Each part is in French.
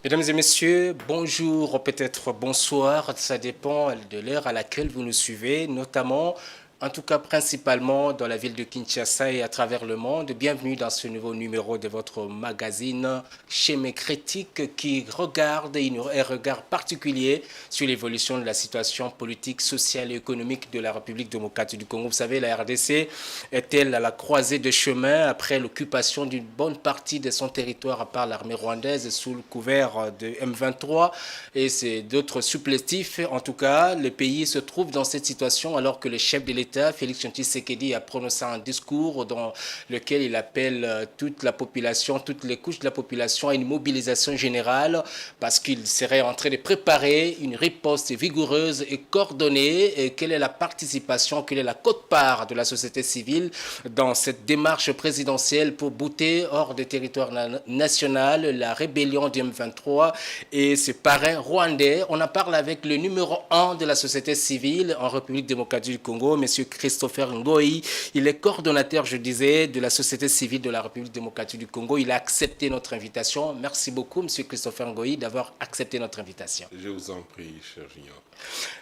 Mesdames et messieurs, bonjour ou peut-être bonsoir, ça dépend de l'heure à laquelle vous nous suivez, notamment, en tout cas principalement dans la ville de Kinshasa et à travers le monde. Bienvenue dans ce nouveau numéro de votre magazine Schéma Critique qui regarde un regard particulier sur l'évolution de la situation politique, sociale et économique de la République démocratique du Congo. Vous savez, la RDC est-elle à la croisée de chemin après l'occupation d'une bonne partie de son territoire par l'armée rwandaise sous le couvert de M23 et c'est d'autres supplétifs. En tout cas, le pays se trouve dans cette situation alors que le chef de l'État, Félix Tshisekedi, a prononcé un discours dans lequel il appelle toute la population, toutes les couches de la population à une mobilisation générale parce qu'il serait en train de préparer une riposte vigoureuse et coordonnée. Et quelle est la participation, quelle est la quote-part de la société civile dans cette démarche présidentielle pour bouter hors des territoires national la rébellion du M23 et ses parrains rwandais. On en parle avec le numéro 1 de la société civile en République démocratique du Congo, M. Christopher Ngoyi. Il est coordonnateur, je disais, de la société civile de la République démocratique du Congo. Il a accepté notre invitation. Merci beaucoup, M. Christopher Ngoyi, d'avoir accepté notre invitation. Je vous en prie, cher Junior.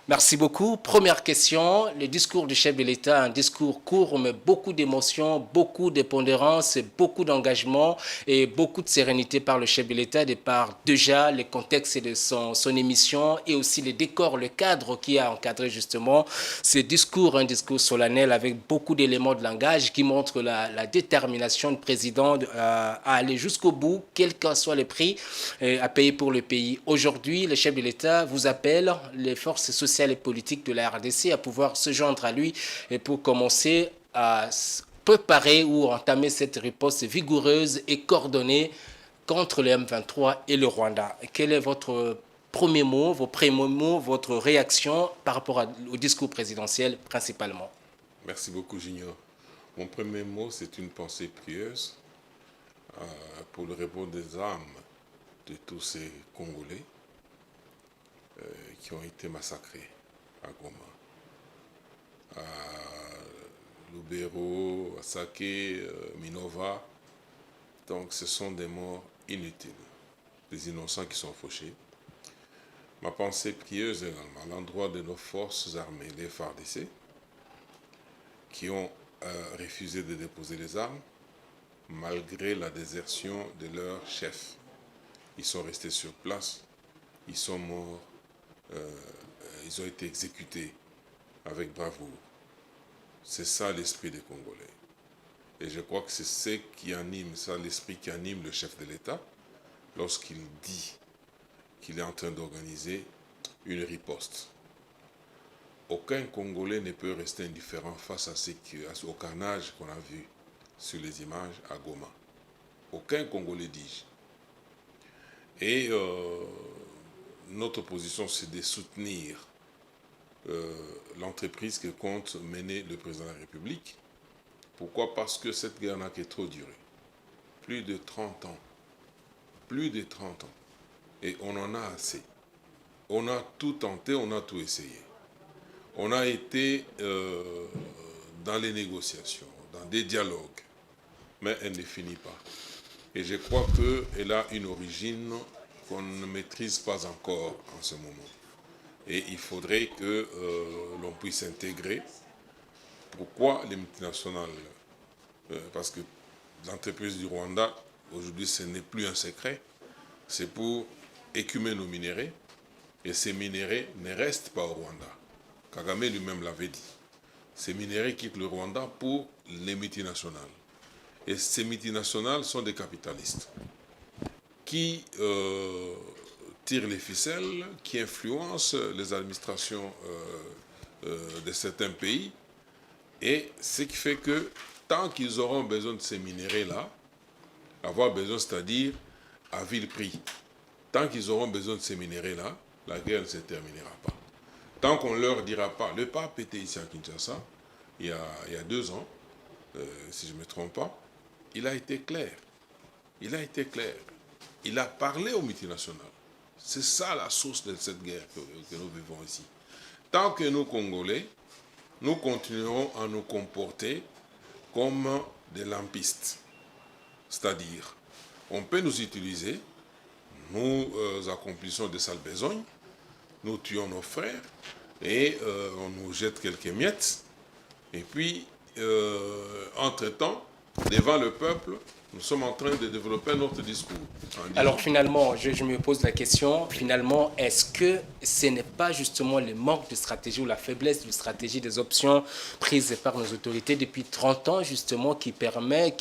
Merci beaucoup. Première question, le discours du chef de l'État, un discours court, mais beaucoup d'émotions, beaucoup de pondérance, beaucoup d'engagement et beaucoup de sérénité par le chef de l'État, de par déjà le contexte de son émission et aussi le décor, le cadre qui a encadré justement ce discours, un discours solennel avec beaucoup d'éléments de langage qui montrent la détermination du président à aller jusqu'au bout, quel qu'en soit le prix à payer pour le pays. Aujourd'hui, le chef de l'État vous appelle, les forces sociales et politiques de la RDC, à pouvoir se joindre à lui et pour commencer à préparer ou entamer cette riposte vigoureuse et coordonnée contre le M23 et le Rwanda. Quel est votre premier mot, vos premiers mots, votre réaction par rapport au discours présidentiel principalement? Merci beaucoup, Junior. Mon premier mot, c'est une pensée pieuse pour le repos des âmes de tous ces Congolais qui ont été massacrés à Goma, à Lubero, à Sake, Minova. Donc ce sont des morts inutiles, des innocents qui sont fauchés. Ma pensée pieuse également à l'endroit de nos forces armées, les FARDC, qui ont refusé de déposer les armes malgré la désertion de leur chef. Ils sont restés sur place, ils sont morts, ils ont été exécutés avec bravoure. C'est ça l'esprit des Congolais. Et je crois que c'est ce qui anime, ça l'esprit qui anime le chef de l'État lorsqu'il dit qu'il est en train d'organiser une riposte. Aucun Congolais ne peut rester indifférent face au carnage qu'on a vu sur les images à Goma. Aucun Congolais, dis-je. Et notre position, c'est de soutenir l'entreprise que compte mener le président de la République. Pourquoi? Parce que cette guerre n'a que trop duré. Plus de 30 ans. Plus de 30 ans. Et on en a assez. On a tout tenté, on a tout essayé. On a été dans les négociations, dans des dialogues, mais elle ne finit pas. Et je crois qu'elle a une origine qu'on ne maîtrise pas encore en ce moment. Et il faudrait que l'on puisse intégrer. Pourquoi les multinationales? Parce que l'entreprise du Rwanda, aujourd'hui, ce n'est plus un secret. C'est pour écumer nos minéraux. Et ces minéraux ne restent pas au Rwanda. Kagame lui-même l'avait dit. Ces minéraux quittent le Rwanda pour les multinationales. Et ces multinationales sont des capitalistes qui tirent les ficelles, qui influencent les administrations de certains pays. Et ce qui fait que tant qu'ils auront besoin de ces minéraux-là, avoir besoin, c'est-à-dire à vil prix, tant qu'ils auront besoin de ces minéraux-là, la guerre ne se terminera pas. Tant qu'on ne leur dira pas, le pape était ici à Kinshasa, il y a 2 ans, si je ne me trompe pas, il a été clair. Il a été clair. Il a parlé aux multinationales. C'est ça la source de cette guerre que nous vivons ici. Tant que nous, Congolais, nous continuerons à nous comporter comme des lampistes. C'est-à-dire, on peut nous utiliser, nous accomplissons des sales besognes, nous tuons nos frères et on nous jette quelques miettes. Et puis, entre-temps, devant le peuple, nous sommes en train de développer notre discours. Alors finalement, je me pose la question, finalement, est-ce que ce n'est pas justement le manque de stratégie ou la faiblesse de stratégie des options prises par nos autorités depuis 30 ans, justement, qui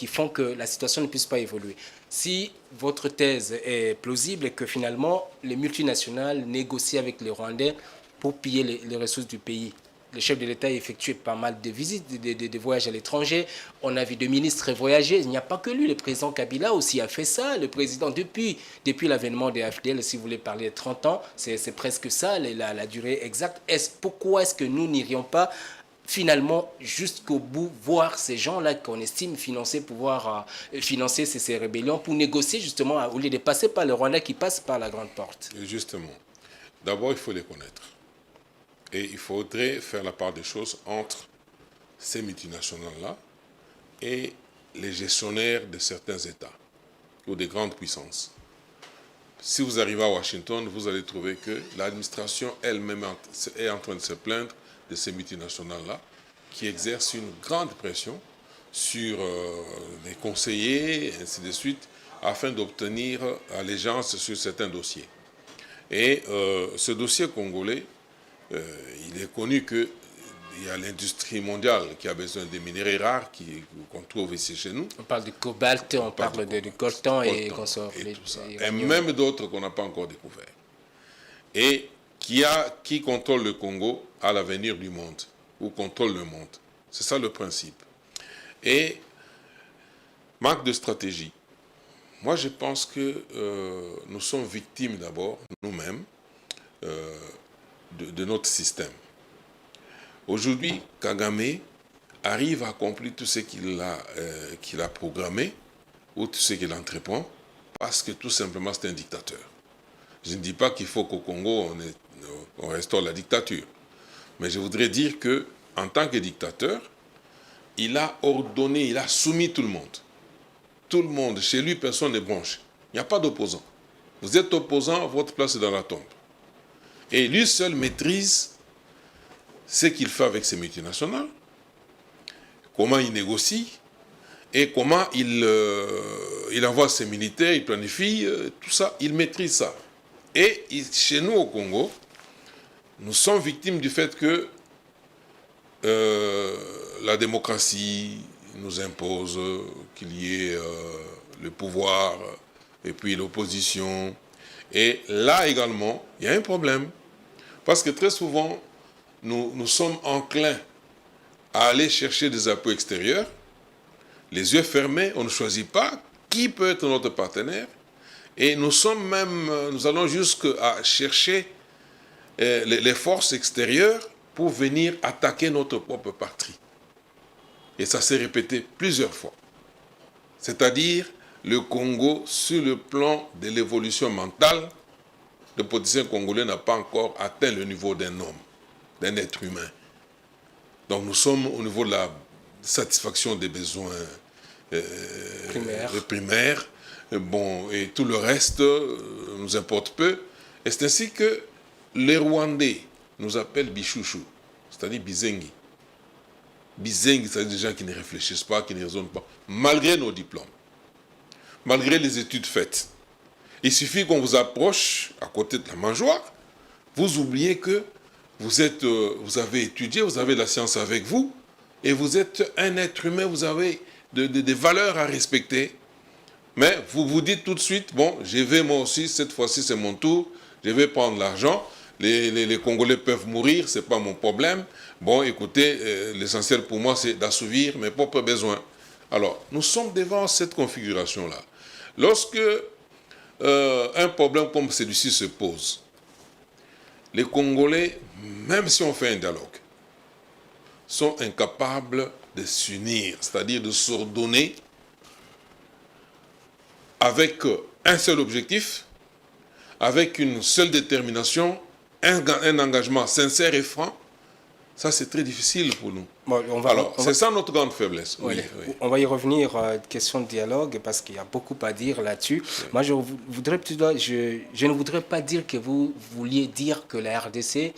font que la situation ne puisse pas évoluer? Si votre thèse est plausible et que finalement, les multinationales négocient avec les Rwandais pour piller les ressources du pays, le chef de l'État a effectué pas mal de visites, de voyages à l'étranger. On a vu deux ministres voyager. Il n'y a pas que lui. Le président Kabila aussi a fait ça. Le président, depuis l'avènement des AFDL, si vous voulez parler de 30 ans, c'est presque ça, la durée exacte. Pourquoi est-ce que nous n'irions pas finalement jusqu'au bout, voir ces gens-là qu'on estime pouvoir financer ces rébellions pour négocier justement, au lieu de passer par le Rwanda qui passe par la grande porte? Et justement, d'abord, il faut les connaître. Et il faudrait faire la part des choses entre ces multinationales-là et les gestionnaires de certains États ou des grandes puissances. Si vous arrivez à Washington, vous allez trouver que l'administration elle-même est en train de se plaindre de ces multinationales-là qui exercent une grande pression sur les conseillers, et ainsi de suite, afin d'obtenir allégeance sur certains dossiers. Et ce dossier congolais, il est connu qu'il y a l'industrie mondiale qui a besoin des minéraux rares qu'on trouve ici chez nous. On parle du cobalt, on parle du coltan et consorts. Et même d'autres qu'on n'a pas encore découverts. Et qui contrôle le Congo à l'avenir du monde, ou contrôle le monde. C'est ça le principe. Et manque de stratégie. Moi, je pense que nous sommes victimes d'abord, nous-mêmes, de notre système. Aujourd'hui, Kagame arrive à accomplir tout ce qu'il a programmé ou tout ce qu'il entreprend parce que tout simplement c'est un dictateur. Je ne dis pas qu'il faut qu'au Congo on restaure la dictature, mais je voudrais dire que en tant que dictateur, il a ordonné, il a soumis tout le monde. Tout le monde, chez lui, personne ne bronche. Il n'y a pas d'opposant. Vous êtes opposant, votre place est dans la tombe. Et lui seul maîtrise ce qu'il fait avec ses multinationales, comment il négocie et comment il envoie ses militaires, il planifie, tout ça, il maîtrise ça. Et chez nous au Congo, nous sommes victimes du fait que la démocratie nous impose qu'il y ait le pouvoir et puis l'opposition. Et là également, il y a un problème. Parce que très souvent, nous sommes enclins à aller chercher des appuis extérieurs. Les yeux fermés, on ne choisit pas qui peut être notre partenaire. Et nous allons jusqu'à chercher les forces extérieures pour venir attaquer notre propre patrie. Et ça s'est répété plusieurs fois. C'est-à-dire, le Congo, sur le plan de l'évolution mentale, le politicien congolais n'a pas encore atteint le niveau d'un homme, d'un être humain. Donc nous sommes au niveau de la satisfaction des besoins primaires. Bon, et tout le reste nous importe peu. Et c'est ainsi que les Rwandais nous appellent Bichouchou, c'est-à-dire Bizengi. Bizengi, c'est-à-dire des gens qui ne réfléchissent pas, qui ne raisonnent pas, malgré nos diplômes, malgré les études faites. Il suffit qu'on vous approche à côté de la mangeoire, vous oubliez que vous avez étudié, vous avez la science avec vous, et vous êtes un être humain, vous avez des valeurs à respecter. Mais vous vous dites tout de suite, bon, je vais moi aussi, cette fois-ci c'est mon tour, je vais prendre l'argent, les Congolais peuvent mourir, ce n'est pas mon problème. Bon, écoutez, l'essentiel pour moi c'est d'assouvir mes propres besoins. Alors, nous sommes devant cette configuration-là. Lorsque un problème comme celui-ci se pose, les Congolais, même si on fait un dialogue, sont incapables de s'unir, c'est-à-dire de s'ordonner avec un seul objectif, avec une seule détermination, un engagement sincère et franc, Ça, c'est très difficile pour nous. Bon, Alors, c'est ça notre grande faiblesse. Oui, oui. On va y revenir à une question de dialogue parce qu'il y a beaucoup à dire là-dessus. Oui. Moi, je ne voudrais pas dire que vous vouliez dire que la RDC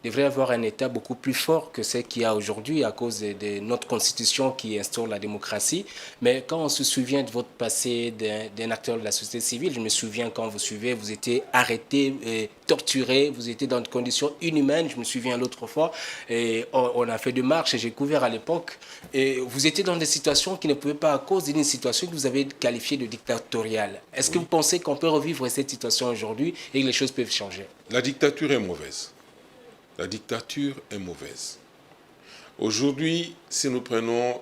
devrait avoir un État beaucoup plus fort que ce qu'il y a aujourd'hui à cause de notre constitution qui instaure la démocratie. Mais quand on se souvient de votre passé d'un acteur de la société civile, je me souviens quand vous étiez arrêté, torturé, vous étiez dans des conditions inhumaines, je me souviens l'autre fois, et on a fait des marches et j'ai couvert à l'époque, et vous étiez dans des situations qui ne pouvaient pas à cause d'une situation que vous avez qualifiée de dictatoriale. Est-ce que vous pensez qu'on peut revivre cette situation aujourd'hui et que les choses peuvent changer? La dictature est mauvaise. La dictature est mauvaise. Aujourd'hui, si nous prenons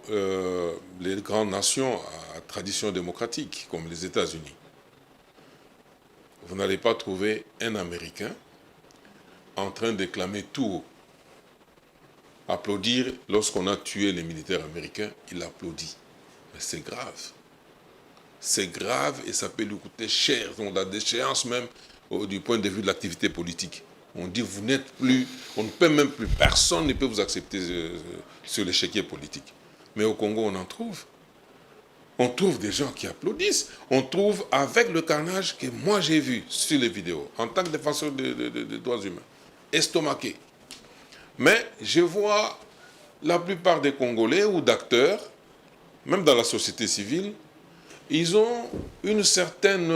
les grandes nations à tradition démocratique, comme les États-Unis, vous n'allez pas trouver un Américain en train de clamer tout haut. Applaudir lorsqu'on a tué les militaires américains, il applaudit. Mais c'est grave. C'est grave et ça peut lui coûter cher. On a des déchéances même du point de vue de l'activité politique. On dit vous n'êtes plus, on ne peut même plus, personne ne peut vous accepter sur l'échiquier politique. Mais au Congo, on en trouve. On trouve des gens qui applaudissent. On trouve avec le carnage que moi j'ai vu sur les vidéos, en tant que défenseur des droits humains, estomaqué. Mais je vois la plupart des Congolais ou d'acteurs, même dans la société civile, ils ont une certaine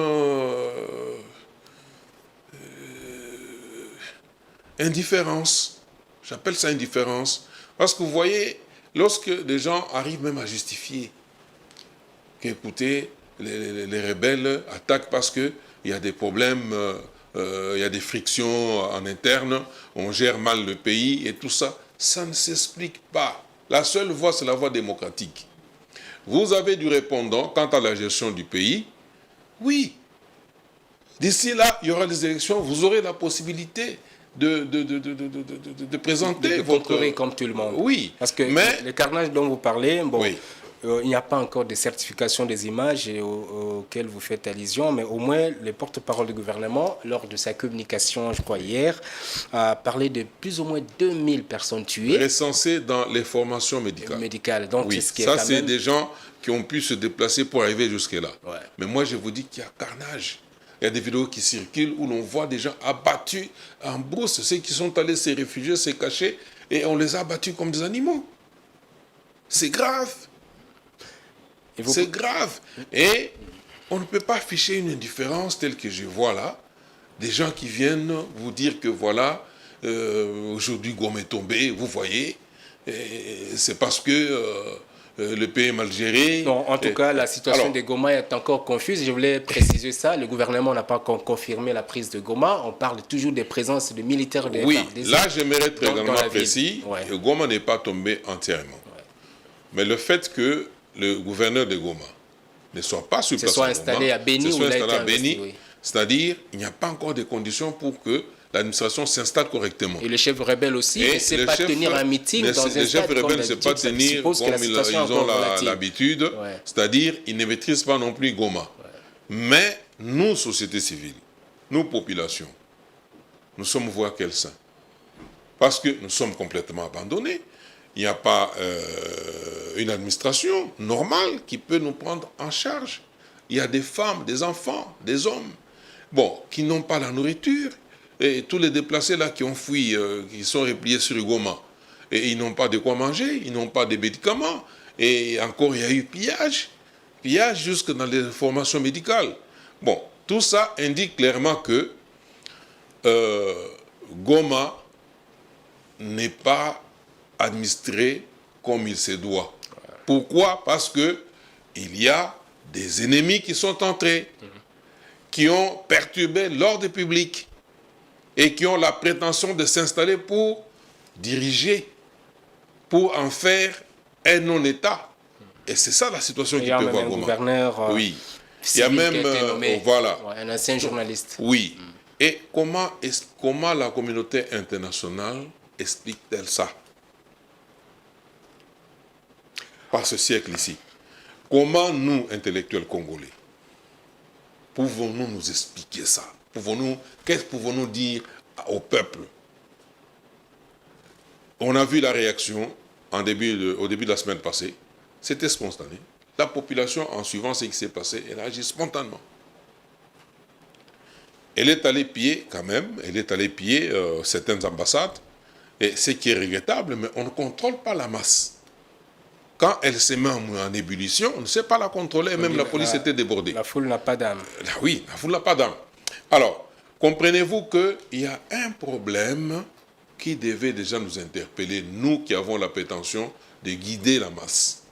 indifférence. J'appelle ça indifférence. Parce que vous voyez, lorsque des gens arrivent même à justifier qu'écoutez, les rebelles attaquent parce qu'il y a des problèmes, il y a des frictions en interne, on gère mal le pays et tout ça, ça ne s'explique pas. La seule voie, c'est la voie démocratique. Vous avez du répondant quant à la gestion du pays. Oui. D'ici là, il y aura des élections, vous aurez la possibilité de présenter votre... comme tout le monde. Oui. Parce que le carnage dont vous parlez, bon, oui. Il n'y a pas encore de certification des images auxquelles vous faites allusion, mais au moins le porte-parole du gouvernement, lors de sa communication, je crois hier, a parlé de plus ou moins 2000 personnes tuées. Recensées dans les formations médicales. Donc, oui, ça c'est des gens qui ont pu se déplacer pour arriver jusque-là. Ouais. Mais moi je vous dis qu'il y a carnage. Il y a des vidéos qui circulent où l'on voit des gens abattus en brousse, ceux qui sont allés se réfugier, se cacher, et on les a abattus comme des animaux. C'est grave. C'est grave. Et on ne peut pas afficher une indifférence telle que je vois là. Des gens qui viennent vous dire que voilà, aujourd'hui Goma est tombé, vous voyez, c'est parce que le pays est mal géré. Non, en tout cas, la situation de Goma est encore confuse. Je voulais préciser ça. Le gouvernement n'a pas encore confirmé la prise de Goma. On parle toujours des présences de militaires de oui, là, j'aimerais être également précis. Ouais. Goma n'est pas tombé entièrement. Ouais. Mais le fait que le gouverneur de Goma ne soit pas sur place, soit installé à Béni, oui. C'est-à-dire il n'y a pas encore de conditions pour que l'administration s'installe correctement. Et le chef rebelle aussi ne sait pas tenir un meeting dans un stade. Le chef rebelle ne sait pas tenir comme ils ont l'habitude, ouais. C'est-à-dire ils ne maîtrisent pas non plus Goma. Ouais. Mais nous, société civile, nous, populations, nous sommes voix quel sein. Parce que nous sommes complètement abandonnés. Il n'y a pas une administration normale qui peut nous prendre en charge. Il y a des femmes, des enfants, des hommes, bon, qui n'ont pas la nourriture. Et tous les déplacés là qui ont fui, qui sont repliés sur Goma, et ils n'ont pas de quoi manger, ils n'ont pas de médicaments. Et encore, il y a eu pillage jusque dans les formations médicales. Bon, tout ça indique clairement que Goma n'est pas administré comme il se doit. Pourquoi? Parce que il y a des ennemis qui sont entrés, qui ont perturbé l'ordre public et qui ont la prétention de s'installer pour diriger, pour en faire un non-État. Et c'est ça la situation qui peut voir Goma. Gouverneur, oui. Il y a même voilà. Un ancien journaliste. Oui. Et comment la communauté internationale explique-t-elle ça? Par ce siècle ici. Comment nous, intellectuels congolais, pouvons-nous nous expliquer ça? Qu'est-ce que pouvons-nous dire au peuple? On a vu la réaction au début de la semaine passée. C'était spontané. La population, en suivant ce qui s'est passé, elle a agi spontanément. Elle est allée piller quand même, certaines ambassades, et ce qui est regrettable, mais on ne contrôle pas la masse. Quand elle se met en ébullition, on ne sait pas la contrôler, même la police était débordée. La foule n'a pas d'âme. Oui, la foule n'a pas d'âme. Alors, comprenez-vous qu'il y a un problème qui devait déjà nous interpeller, nous qui avons la prétention de guider la masse.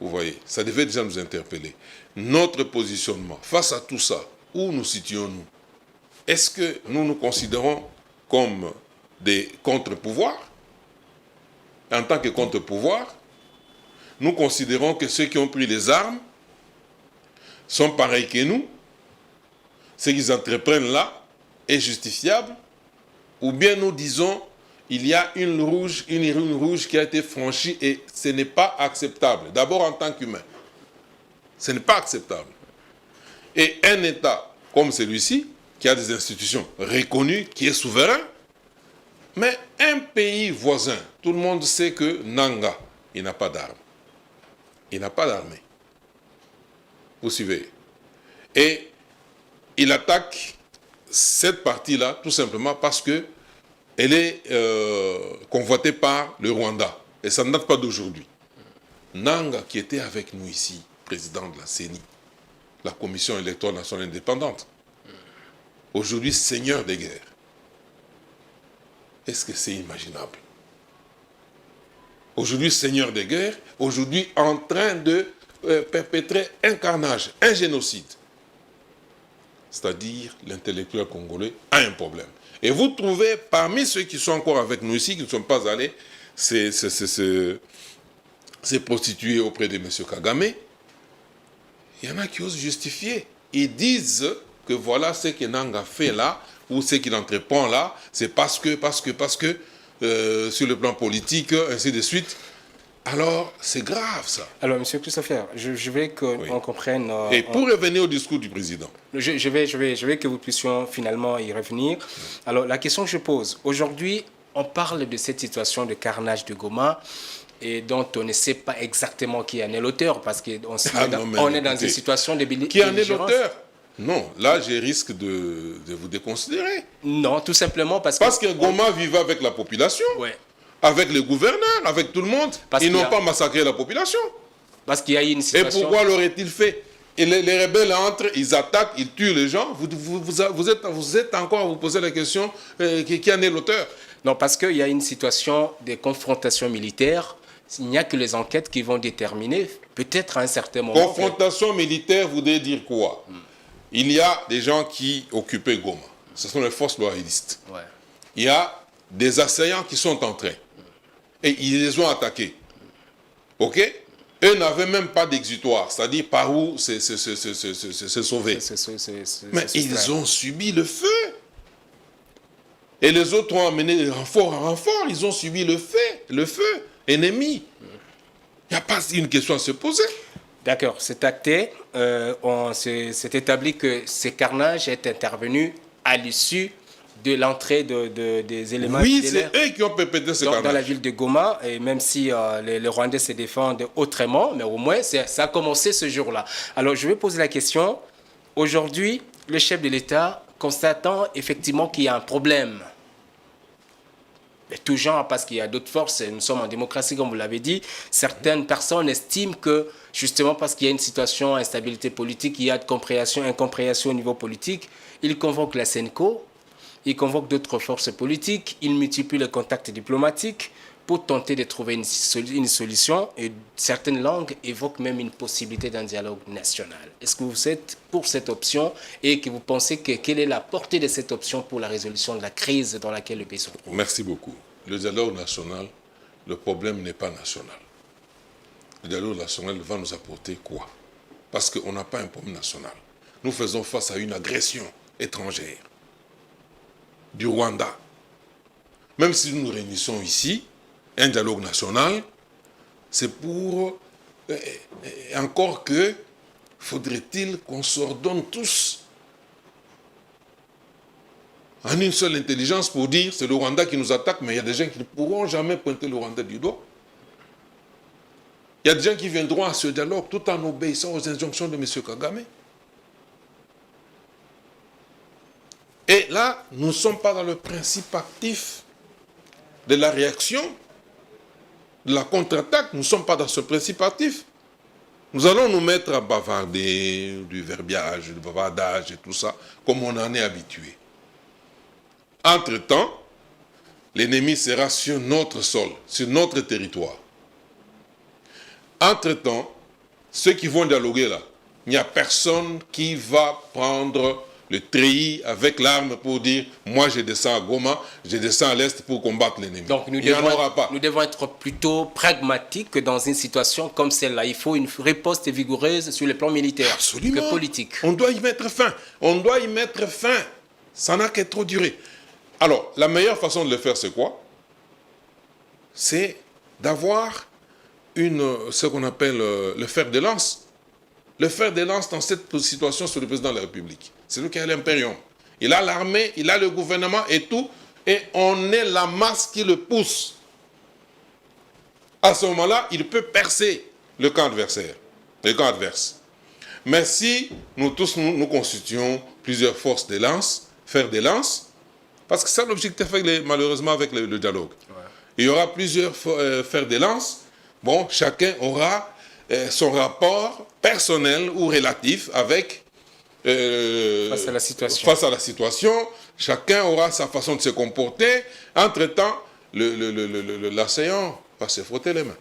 Vous voyez, ça devait déjà nous interpeller. Notre positionnement face à tout ça, où nous situons-nous? Est-ce que nous nous considérons comme des contre-pouvoirs? En tant que contre-pouvoirs, nous considérons que ceux qui ont pris les armes sont pareils que nous. Ce qu'ils entreprennent là est justifiable. Ou bien nous disons, il y a une ligne rouge qui a été franchie et ce n'est pas acceptable. D'abord en tant qu'humain. Ce n'est pas acceptable. Et un État comme celui-ci, qui a des institutions reconnues, qui est souverain, mais un pays voisin, tout le monde sait que Nanga, il n'a pas d'armes. Il n'a pas d'armée. Vous suivez? Et il attaque cette partie-là tout simplement parce que elle est convoitée par le Rwanda. Et ça ne date pas d'aujourd'hui. Nanga, qui était avec nous ici, président de la CENI, la Commission électorale nationale indépendante, aujourd'hui seigneur des guerres. Est-ce que c'est imaginable? Aujourd'hui seigneur des guerres, aujourd'hui en train de perpétrer un carnage, un génocide. C'est-à-dire l'intellectuel congolais a un problème. Et vous trouvez parmi ceux qui sont encore avec nous ici, qui ne sont pas allés se prostituer auprès de M. Kagame, il y en a qui osent justifier. Ils disent que voilà ce que Nanga fait là, ou ce qu'il entreprend là, c'est parce que, sur le plan politique, ainsi de suite. Alors, c'est grave ça. Alors, M. Christopher, je vais qu'on comprenne... Et pour revenir au discours du président. Je vais que vous puissiez finalement y revenir. Alors, la question que je pose, aujourd'hui, on parle de cette situation de carnage de Goma, et dont on ne sait pas exactement qui en est l'auteur, parce qu'on est dans une situation de belligérance. Qui en est l'auteur? Non, là, je risque de vous déconsidérer. Non, tout simplement parce que Goma vivait avec la population, avec les gouverneurs, avec tout le monde. Ils n'ont pas massacré la population. Parce qu'il y a une situation... Et pourquoi l'aurait-il fait? Et les rebelles entrent, ils attaquent, ils tuent les gens. Vous êtes encore à vous poser la question, qui en est l'auteur? Non, parce qu'il y a une situation de confrontation militaire. Il n'y a que les enquêtes qui vont déterminer, peut-être à un certain moment... Confrontation militaire voudrait dire quoi? Il y a des gens qui occupaient Goma. Ce sont les forces loyalistes. Il y a des assaillants qui sont entrés. Et ils les ont attaqués. OK? Eux n'avaient même pas d'exutoire, c'est-à-dire par où se sauver. Mais ils ont subi le feu. Et les autres ont amené de renfort en renfort. Ils ont subi le feu ennemi. Il n'y a pas une question à se poser. D'accord, c'est acté. C'est établi que ces carnages est intervenu à l'issue de l'entrée des éléments... Oui, c'est eux qui ont perpétré ce carnage. Dans la ville de Goma, et même si les Rwandais se défendent autrement, mais au moins, ça a commencé ce jour-là. Alors, je vais poser la question. Aujourd'hui, le chef de l'État constatant effectivement qu'il y a un problème, mais tout genre, parce qu'il y a d'autres forces, nous sommes en démocratie, comme vous l'avez dit, certaines personnes estiment que, justement parce qu'il y a une situation d'instabilité politique, il y a de incompréhension au niveau politique, ils convoquent la SENCO, ils convoquent d'autres forces politiques, ils multiplient les contacts diplomatiques pour tenter de trouver une solution, et certaines langues évoquent même une possibilité d'un dialogue national. Est-ce que vous êtes pour cette option et que vous pensez quelle est la portée de cette option pour la résolution de la crise dans laquelle le pays se trouve? Merci beaucoup. Le dialogue national, le problème n'est pas national. Le dialogue national va nous apporter quoi? Parce qu'on n'a pas un problème national. Nous faisons face à une agression étrangère du Rwanda. Même si nous nous réunissons ici, un dialogue national, c'est pour... encore que, faudrait-il qu'on s'ordonne tous en une seule intelligence pour dire c'est le Rwanda qui nous attaque, mais il y a des gens qui ne pourront jamais pointer le Rwanda du doigt. Il y a des gens qui viendront à ce dialogue tout en obéissant aux injonctions de M. Kagame. Et là, nous ne sommes pas dans le principe actif de la réaction, de la contre-attaque. Nous ne sommes pas dans ce principe actif. Nous allons nous mettre à bavarder, du verbiage, du bavardage et tout ça, comme on en est habitué. Entre-temps, l'ennemi sera sur notre sol, sur notre territoire. Entre-temps, ceux qui vont dialoguer là, il n'y a personne qui va prendre le treillis avec l'arme pour dire « moi je descends à Goma, je descends à l'Est pour combattre l'ennemi ». Donc nous devons être plutôt pragmatiques dans une situation comme celle-là. Il faut une riposte vigoureuse sur le plan militaire que politique. On doit y mettre fin. On doit y mettre fin. Ça n'a qu'à trop durer. Alors, la meilleure façon de le faire, c'est quoi? C'est d'avoir ce qu'on appelle le fer de lance. Le fer de lance dans cette situation sur le président de la République. C'est lui qui a l'impérium. Il a l'armée, il a le gouvernement et tout. Et on est la masse qui le pousse. À ce moment-là, il peut percer le camp adversaire, le camp adverse. Mais si nous tous, nous constituons plusieurs forces de lance, fer de lance, parce que c'est l'objectif malheureusement avec le dialogue. Ouais. Il y aura plusieurs fers de lance. Bon, chacun aura son rapport personnel ou relatif avec face à la situation. Chacun aura sa façon de se comporter. Entre-temps, l'assaillant va se frotter les mains.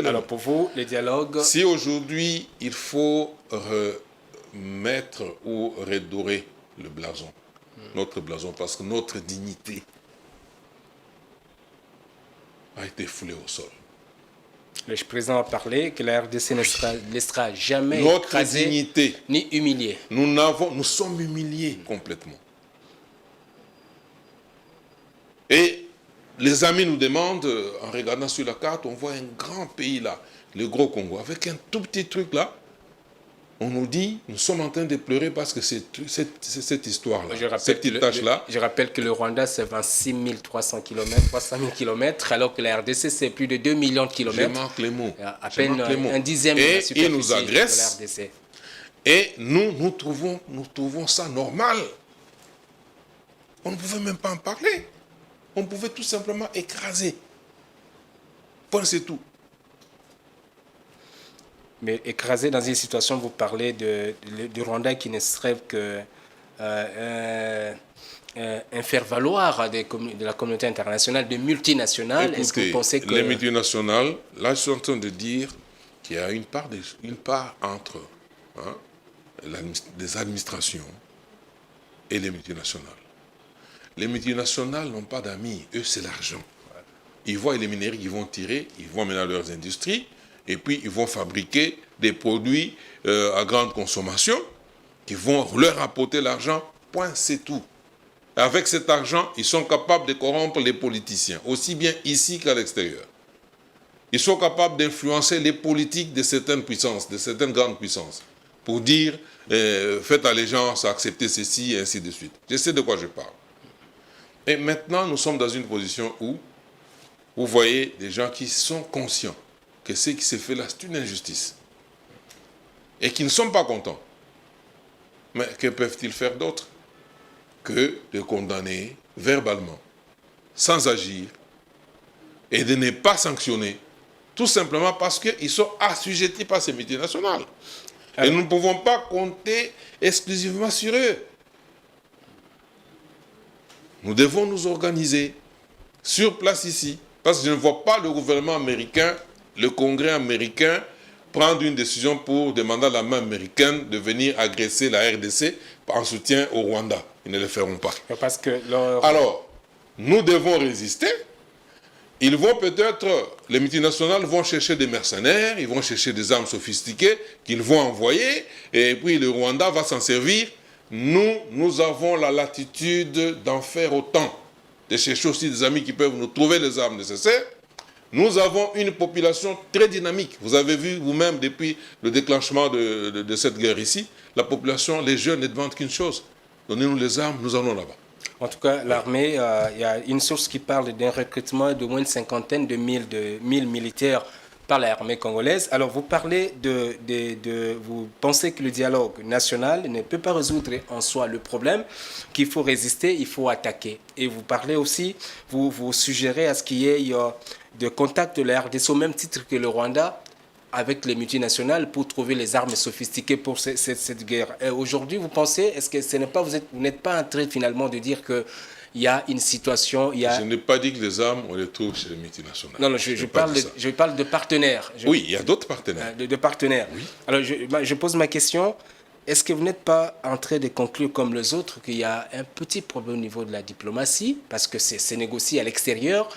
Alors pour vous, les dialogues... Si aujourd'hui, il faut remettre ou redorer le blason, notre blason, parce que notre dignité a été foulée au sol. Le président a parlé que la RDC ne sera jamais notre écrasée dignité, ni humiliée. Nous sommes humiliés complètement. Et les amis nous demandent, en regardant sur la carte, on voit un grand pays là, le gros Congo, avec un tout petit truc là. On nous dit, nous sommes en train de pleurer parce que c'est cette histoire-là, cette petite tâche-là. Je rappelle que le Rwanda, c'est 26 300 km, 300 000 km, alors que la RDC, c'est plus de 2 millions de kilomètres. Je manque les mots. À peine un dixième de la superficie nous agressent, de la RDC. Et nous trouvons ça normal. On ne pouvait même pas en parler. On pouvait tout simplement écraser. Point, c'est tout. Mais écrasé dans une situation, vous parlez du Rwanda qui ne serait que un faire-valoir de la communauté internationale, de multinationales. Est-ce que vous pensez que... Les multinationales, là je suis en train de dire qu'il y a une part entre les administrations et les multinationales. Les multinationales n'ont pas d'amis, eux c'est l'argent. Ils voient les minéraux qu'ils vont tirer, ils vont mener à leurs industries, et puis ils vont fabriquer des produits à grande consommation qui vont leur apporter l'argent, point, c'est tout. Avec cet argent, ils sont capables de corrompre les politiciens, aussi bien ici qu'à l'extérieur. Ils sont capables d'influencer les politiques de certaines puissances, de certaines grandes puissances, pour dire faites allégeance, acceptez ceci, et ainsi de suite. Je sais de quoi je parle. Et maintenant, nous sommes dans une position où vous voyez des gens qui sont conscients que ce qui s'est fait là, c'est une injustice. Et qui ne sont pas contents. Mais que peuvent-ils faire d'autre que de condamner verbalement, sans agir, et de ne pas sanctionner, tout simplement parce qu'ils sont assujettis par ces multinationales. Et nous ne pouvons pas compter exclusivement sur eux. Nous devons nous organiser sur place ici, parce que je ne vois pas le gouvernement américain, le Congrès américain, prendre une décision pour demander à la main américaine de venir agresser la RDC en soutien au Rwanda. Ils ne le feront pas. Parce que Alors, nous devons résister. Ils vont peut-être, les multinationales vont chercher des mercenaires, ils vont chercher des armes sophistiquées qu'ils vont envoyer, et puis le Rwanda va s'en servir. Nous avons la latitude d'en faire autant, de chercher aussi des amis qui peuvent nous trouver les armes nécessaires. Nous avons une population très dynamique. Vous avez vu vous-même depuis le déclenchement de cette guerre ici, la population, les jeunes ne demandent qu'une chose, donnez-nous les armes, nous allons là-bas. En tout cas, l'armée, il y a une source qui parle d'un recrutement de moins de cinquantaine de mille militaires par l'armée congolaise. Alors, vous parlez vous pensez que le dialogue national ne peut pas résoudre en soi le problème, qu'il faut résister, il faut attaquer. Et vous parlez aussi, vous suggérez à ce qu'il y ait de contacts de la RDC au même titre que le Rwanda avec les multinationales pour trouver les armes sophistiquées pour cette guerre. Aujourd'hui, vous pensez, est-ce que ce n'est pas, vous n'êtes pas en train finalement de dire que il y a une situation, Je n'ai pas dit que les armes, on les trouve chez les multinationales. Non, je parle de partenaires. Oui, il y a d'autres partenaires. De partenaires. Oui. Alors, je pose ma question. Est-ce que vous n'êtes pas en train de conclure comme les autres qu'il y a un petit problème au niveau de la diplomatie, parce que c'est négocié à l'extérieur.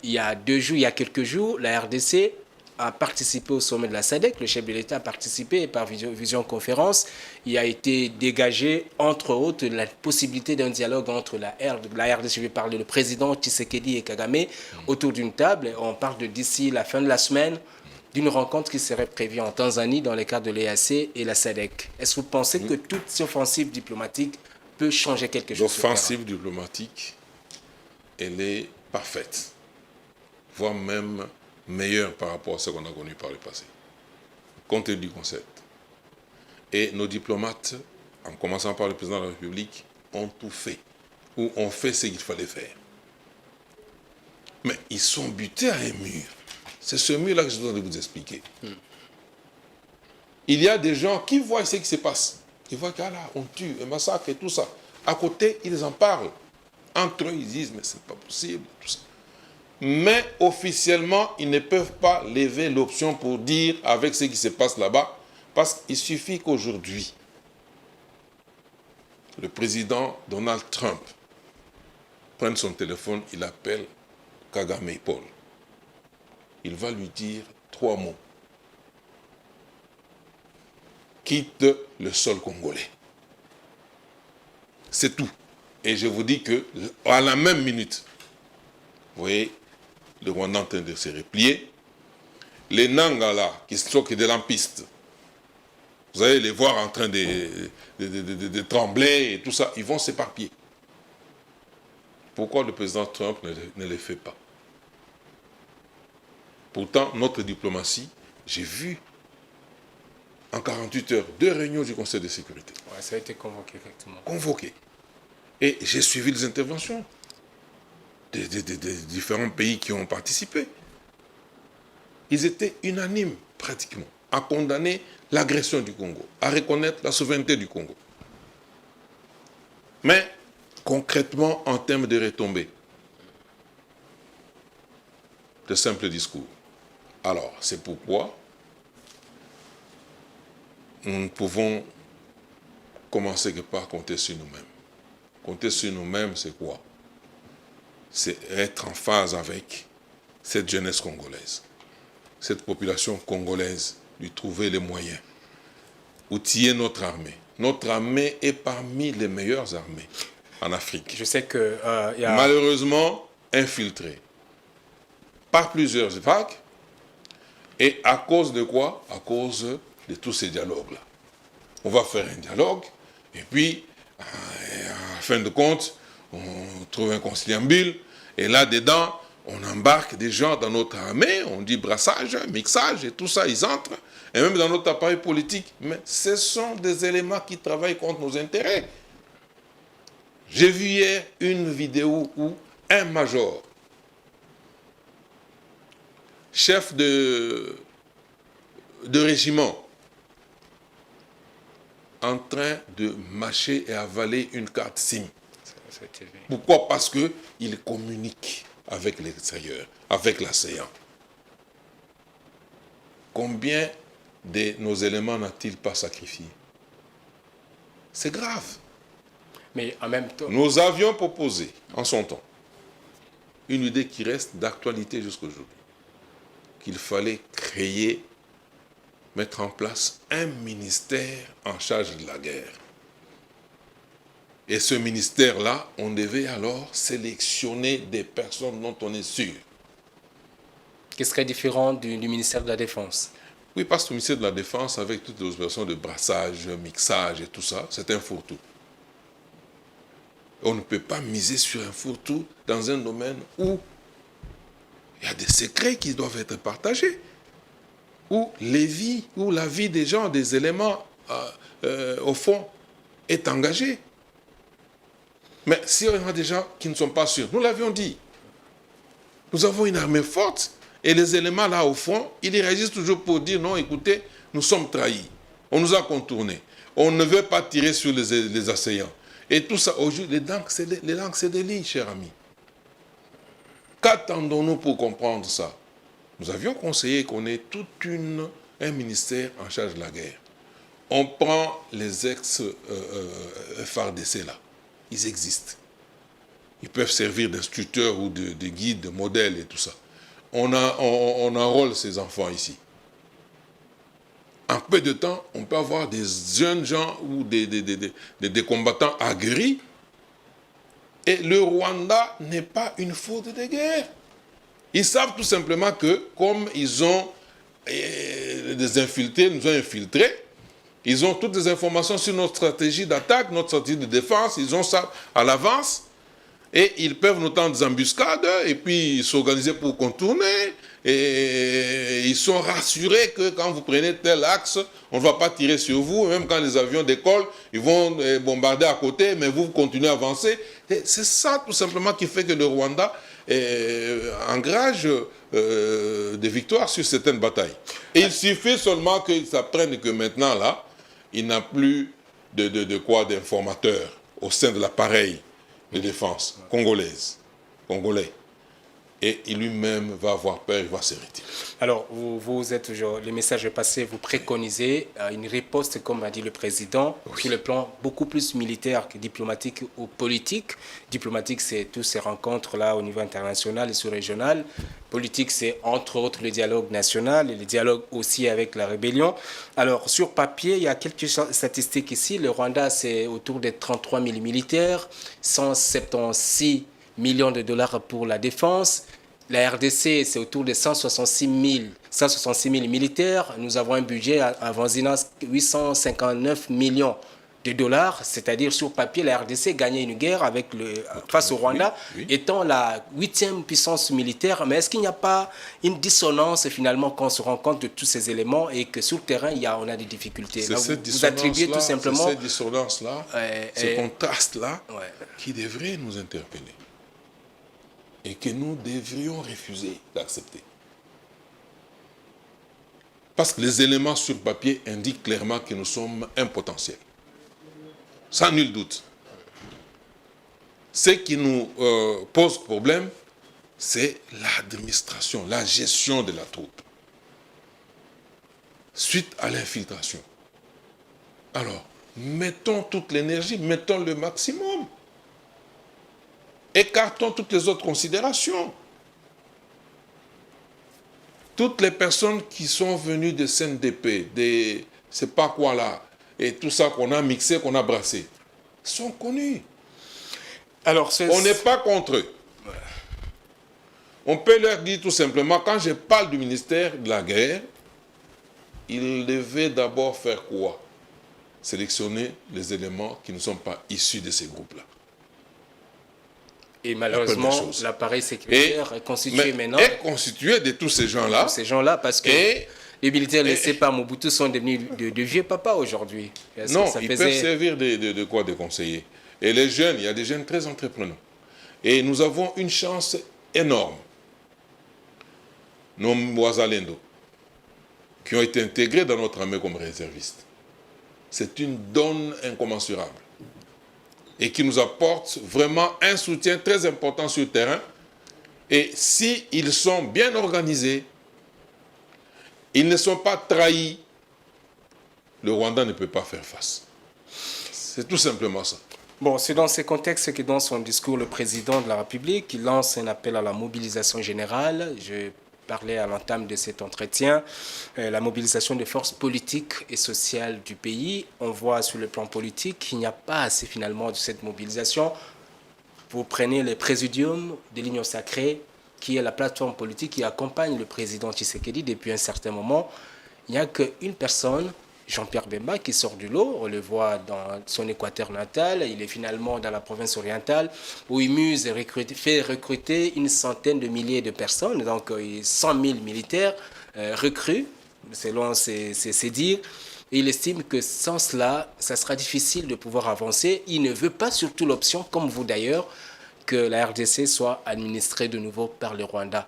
Il y a quelques jours, la RDC a participé au sommet de la SADC, le chef de l'État a participé par visioconférence. Il a été dégagé, entre autres, la possibilité d'un dialogue entre la RDC, je vais parler le président Tshisekedi et Kagame, autour d'une table. On parle de d'ici la fin de la semaine, d'une rencontre qui serait prévue en Tanzanie dans le cadre de l'EAC et la SADC. Est-ce que vous pensez que toute cette offensive diplomatique peut changer quelque chose? L'offensive diplomatique, elle est parfaite, voire même meilleur par rapport à ce qu'on a connu par le passé, compte tenu du concept. Et nos diplomates, en commençant par le président de la République, ont tout fait, ou ont fait ce qu'il fallait faire. Mais ils sont butés à un mur. C'est ce mur-là que je dois vous expliquer. Il y a des gens qui voient ce qui se passe. Ils voient qu'à là, on tue, un massacre et tout ça. À côté, ils en parlent. Entre eux, ils disent, mais c'est pas possible, tout ça. Mais officiellement, ils ne peuvent pas lever l'option pour dire avec ce qui se passe là-bas, parce qu'il suffit qu'aujourd'hui, le président Donald Trump prenne son téléphone, il appelle Kagame Paul. Il va lui dire 3 mots. Quitte le sol congolais. C'est tout. Et je vous dis que à la même minute, vous voyez, le Rwanda en train de se replier. Les Nanga là, qui sont des lampistes, vous allez les voir en train de trembler et tout ça, ils vont s'éparpiller. Pourquoi le président Trump ne les fait pas? Pourtant, notre diplomatie, j'ai vu en 48 heures 2 réunions du Conseil de sécurité. Ouais, ça a été convoqué, effectivement. Convoqué. Et j'ai suivi les interventions des différents pays qui ont participé. Ils étaient unanimes, pratiquement, à condamner l'agression du Congo, à reconnaître la souveraineté du Congo. Mais, concrètement, en termes de retombées, de simples discours. Alors, c'est pourquoi nous pouvons commencer par compter sur nous-mêmes. Compter sur nous-mêmes, c'est quoi? C'est être en phase avec cette jeunesse congolaise, cette population congolaise, lui trouver les moyens, outiller notre armée. Notre armée est parmi les meilleures armées en Afrique. Je sais que malheureusement infiltrée par plusieurs vagues. Et à cause de quoi? À cause de tous ces dialogues-là. On va faire un dialogue, et puis, en fin de compte, on trouve un conciliabule, et là-dedans, on embarque des gens dans notre armée, on dit brassage, mixage, et tout ça, ils entrent, et même dans notre appareil politique. Mais ce sont des éléments qui travaillent contre nos intérêts. J'ai vu hier une vidéo où un major, chef de régiment, en train de mâcher et avaler une carte SIM. Pourquoi? Parce qu'il communique avec l'extérieur, avec l'ASEAN. Combien de nos éléments n'a-t-il pas sacrifié? C'est grave. Mais en même temps, nous avions proposé, en son temps, une idée qui reste d'actualité jusqu'à aujourd'hui, qu'il fallait créer, mettre en place un ministère en charge de la guerre. Et ce ministère-là, on devait alors sélectionner des personnes dont on est sûr. Qui serait différent du ministère de la Défense? Oui, parce que le ministère de la Défense, avec toutes les opérations de brassage, mixage et tout ça, c'est un fourre-tout. On ne peut pas miser sur un fourre-tout dans un domaine où il y a des secrets qui doivent être partagés, où la vie des gens, des éléments, au fond, est engagée. Mais si on a des gens qui ne sont pas sûrs, nous l'avions dit, nous avons une armée forte, et les éléments là, au fond, ils réagissent toujours pour dire, non, écoutez, nous sommes trahis, on nous a contournés, on ne veut pas tirer sur les assaillants. Et tout ça, aujourd'hui, les langues, c'est des lits, chers amis. Qu'attendons-nous pour comprendre ça? Nous avions conseillé qu'on ait un ministère en charge de la guerre. On prend les ex-FARDC là. Ils existent. Ils peuvent servir d'instructeurs ou de guides, de modèles et tout ça. On enrôle ces enfants ici. En peu de temps, on peut avoir des jeunes gens ou des combattants aguerris. Et le Rwanda n'est pas une faute de guerre. Ils savent tout simplement que, comme ils ont des infiltrés, nous ont infiltrés, ils ont toutes les informations sur notre stratégie d'attaque, notre stratégie de défense, ils ont ça à l'avance, et ils peuvent nous tendre des embuscades, et puis s'organiser pour contourner, et ils sont rassurés que quand vous prenez tel axe, on ne va pas tirer sur vous, même quand les avions décollent, ils vont bombarder à côté, mais vous continuez à avancer. C'est ça tout simplement qui fait que le Rwanda engage des victoires sur certaines batailles. Et il suffit seulement qu'ils apprennent que maintenant, là, il n'a plus d'informateurs au sein de l'appareil de défense congolais. Et il lui-même va avoir peur, il va se retirer. Alors, vous êtes toujours, le message est passé, vous préconisez une riposte, comme a dit le président, sur le plan beaucoup plus militaire que diplomatique ou politique. Diplomatique, c'est toutes ces rencontres-là au niveau international et sous-régional. Politique, c'est entre autres le dialogue national et le dialogue aussi avec la rébellion. Alors, sur papier, il y a quelques statistiques ici. Le Rwanda, c'est autour de 33 000 militaires, 176 millions de dollars pour la défense. La RDC, c'est autour de 166 000 militaires. Nous avons un budget avoisinant 859 millions de dollars, c'est-à-dire sur papier, la RDC gagnait une guerre face au Rwanda, étant la 8e puissance militaire. Mais est-ce qu'il n'y a pas une dissonance finalement quand on se rend compte de tous ces éléments et que sur le terrain, on a des difficultés? C'est vous attribuez tout simplement... C'est cette dissonance-là, ce contraste-là qui devrait nous interpeller. Et que nous devrions refuser d'accepter. Parce que les éléments sur papier indiquent clairement que nous sommes un potentiel. Sans nul doute. Ce qui nous pose problème, c'est l'administration, la gestion de la troupe. Suite à l'infiltration. Alors, mettons toute l'énergie, mettons le maximum. Écartons toutes les autres considérations. Toutes les personnes qui sont venues de CNDP, des c'est pas quoi là, et tout ça qu'on a mixé, qu'on a brassé, sont connus. Alors, on n'est pas contre eux. On peut leur dire tout simplement, quand je parle du ministère de la guerre, ils devaient d'abord faire quoi? Sélectionner les éléments qui ne sont pas issus de ces groupes-là. Et malheureusement, l'appareil sécuritaire est constitué maintenant. Est constitué de tous ces gens-là. Tous ces gens-là, parce que les militaires laissés par Mobutu sont devenus de vieux papas aujourd'hui. Non, ils peuvent servir de conseillers. Et les jeunes, il y a des jeunes très entreprenants. Et nous avons une chance énorme. Nos Mwazalendo, qui ont été intégrés dans notre armée comme réservistes. C'est une donne incommensurable. Et qui nous apporte vraiment un soutien très important sur le terrain. Et s'ils sont bien organisés, ils ne sont pas trahis, le Rwanda ne peut pas faire face. C'est tout simplement ça. Bon, c'est dans ces contextes que dans son discours, le président de la République il lance un appel à la mobilisation générale. Je parlais à l'entame de cet entretien, la mobilisation des forces politiques et sociales du pays. On voit sur le plan politique qu'il n'y a pas assez finalement de cette mobilisation. Vous prenez le Présidium de l'Union sacrée, qui est la plateforme politique qui accompagne le président Tshisekedi depuis un certain moment. Il n'y a qu'une personne, Jean-Pierre Bemba qui sort du lot. On le voit dans son Équateur natal. Il est finalement dans la province orientale où il muse et fait recruter une centaine de milliers de personnes, donc 100 000 militaires recrues, selon ses dires. Et il estime que sans cela, ça sera difficile de pouvoir avancer. Il ne veut pas surtout l'option, comme vous d'ailleurs, que la RDC soit administrée de nouveau par le Rwanda.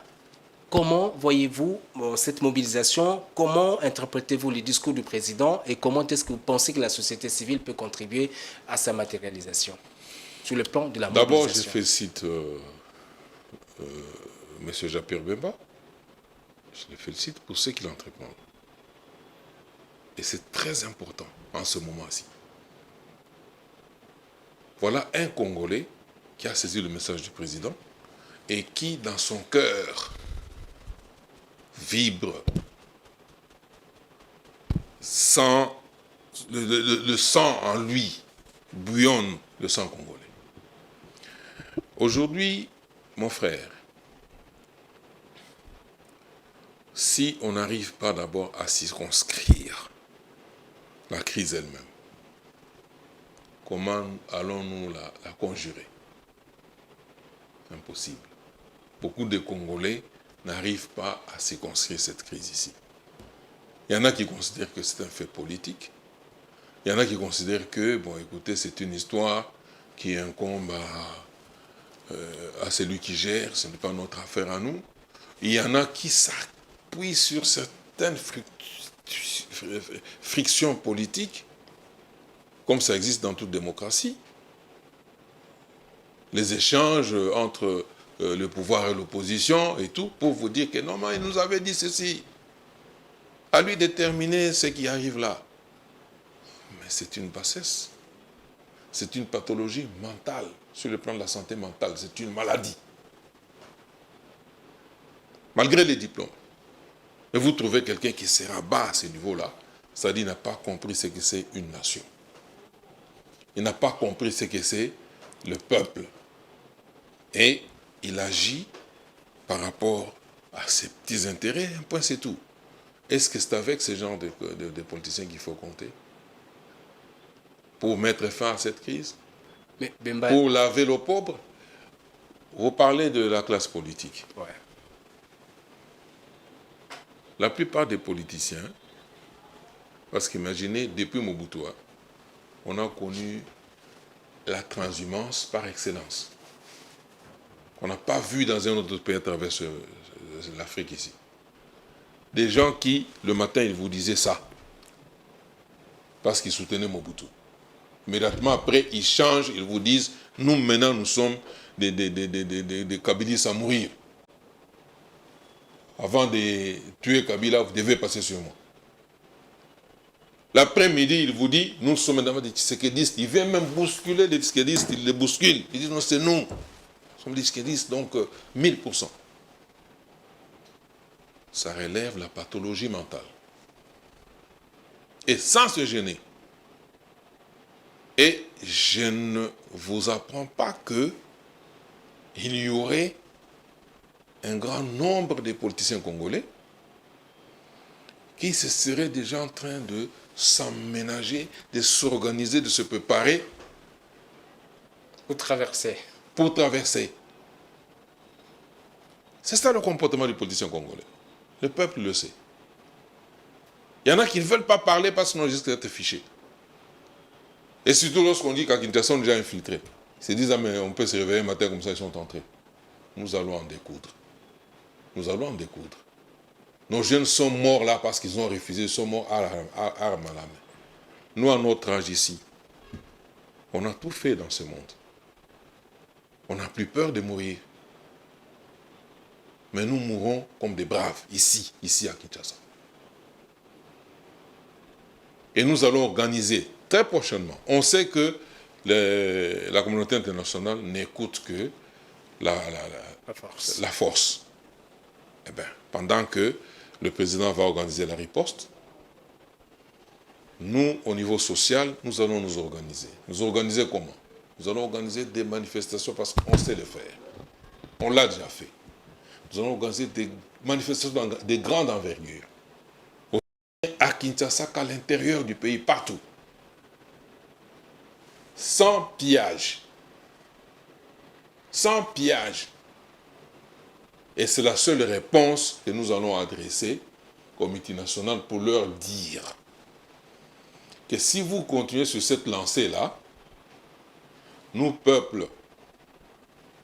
Comment voyez-vous cette mobilisation? Comment interprétez-vous les discours du président? Et comment est-ce que vous pensez que la société civile peut contribuer à sa matérialisation sur le plan de la mobilisation? D'abord, je félicite M. Jean-Pierre Bemba. Je le félicite pour ce qu'il entreprend. Et c'est très important en ce moment-ci. Voilà un Congolais qui a saisi le message du président et qui, dans son cœur, vibre le sang en lui, bouillonne le sang congolais. Aujourd'hui, mon frère, si on n'arrive pas d'abord à circonscrire la crise elle-même, comment allons-nous la conjurer? Impossible. Beaucoup de Congolais n'arrivent pas à circonscrire cette crise ici. Il y en a qui considèrent que c'est un fait politique. Il y en a qui considèrent que, bon, écoutez, c'est une histoire qui incombe à celui qui gère, ce n'est pas notre affaire à nous. Il y en a qui s'appuient sur certaines frictions politiques, comme ça existe dans toute démocratie. Les échanges entre le pouvoir et l'opposition et tout, pour vous dire que non, mais il nous avait dit ceci. À lui déterminer ce qui arrive là. Mais c'est une bassesse. C'est une pathologie mentale, sur le plan de la santé mentale. C'est une maladie. Malgré les diplômes. Mais vous trouvez quelqu'un qui se rabat à ce niveau-là, c'est-à-dire qu'il n'a pas compris ce que c'est une nation. Il n'a pas compris ce que c'est le peuple. Et il agit par rapport à ses petits intérêts, un point c'est tout. Est-ce que c'est avec ce genre de politiciens qu'il faut compter pour mettre fin à cette crise? Mais Bemba... Pour laver l'eau pauvre? Vous parlez de la classe politique. Ouais. La plupart des politiciens, parce qu'imaginez, depuis Mobutu, on a connu la transhumance par excellence. On n'a pas vu dans un autre pays à travers l'Afrique ici. Des gens qui, le matin, ils vous disaient ça, parce qu'ils soutenaient Mobutu. Immédiatement après, ils changent, ils vous disent, nous maintenant, nous sommes des Kabilistes à mourir. Avant de tuer Kabila, vous devez passer sur moi. L'après-midi, il vous dit, nous sommes maintenant des tshisekidistes. Il vient même bousculer les tshisekidistes, il les bouscule. Il dit, non, c'est nous. Nous sommes des tshisekidistes, donc 1000%. Ça relève la pathologie mentale. Et sans se gêner. Et je ne vous apprends pas que il y aurait un grand nombre de politiciens congolais qui se seraient déjà en train de s'emménager, de s'organiser, de se préparer pour traverser. Pour traverser. C'est ça le comportement du politicien congolais. Le peuple le sait. Il y en a qui ne veulent pas parler parce qu'ils ont juste été fichés. Et surtout lorsqu'on dit qu'à Kinshasa, on est déjà infiltrés. Ils se disent, ah mais on peut se réveiller un matin comme ça, ils sont entrés. Nous allons en découdre. Nous allons en découdre. Nos jeunes sont morts là parce qu'ils ont refusé, ils sont morts armes à la main. Nous, à notre âge ici, on a tout fait dans ce monde. On n'a plus peur de mourir. Mais nous mourrons comme des braves, ici à Kinshasa. Et nous allons organiser très prochainement. On sait que la communauté internationale n'écoute que la force. Eh bien, pendant que le président va organiser la riposte, nous, au niveau social, nous allons nous organiser. Nous organiser comment? Nous allons organiser des manifestations parce qu'on sait le faire. On l'a déjà fait. Nous allons organiser des manifestations de grande envergure. Kinshasa qu'à l'intérieur du pays, partout. Sans pillage. Sans pillage. Et c'est la seule réponse que nous allons adresser au Comité national pour leur dire que si vous continuez sur cette lancée-là, nous, peuple,